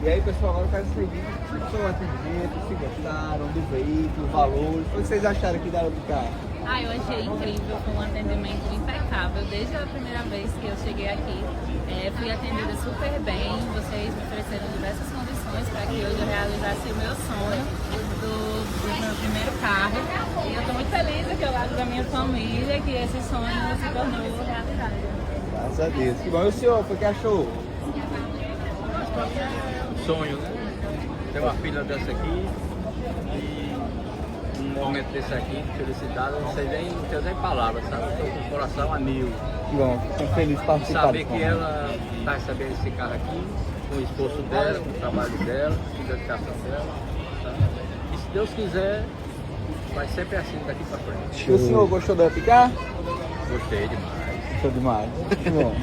E aí, pessoal, agora eu quero saber sobre o atendimento, se gostaram do veículo, o valor, o que vocês acharam aqui da Aerocar? Eu achei incrível, foi um atendimento impecável. Desde a primeira vez que eu cheguei aqui, fui atendida super bem. Vocês me ofereceram diversas condições para que hoje eu realizasse o meu sonho do meu primeiro carro. E eu estou muito feliz aqui ao lado da minha família que esse sonho se tornou realidade. Graças a Deus. Que bom. E o senhor, o que achou? Sonho, né? Ter uma filha dessa aqui e um momento desse aqui, de felicidade, eu não tenho nem palavras, sabe? Estou com o coração a mil. Que bom, fico feliz de participar. Saber que ela está recebendo esse carro aqui, com o esforço dela, com o trabalho dela, com a dedicação dela. Tá? E se Deus quiser, vai sempre assim daqui para frente. E o senhor gostou da Aerocar? Gostei demais. Gostou demais. Que bom.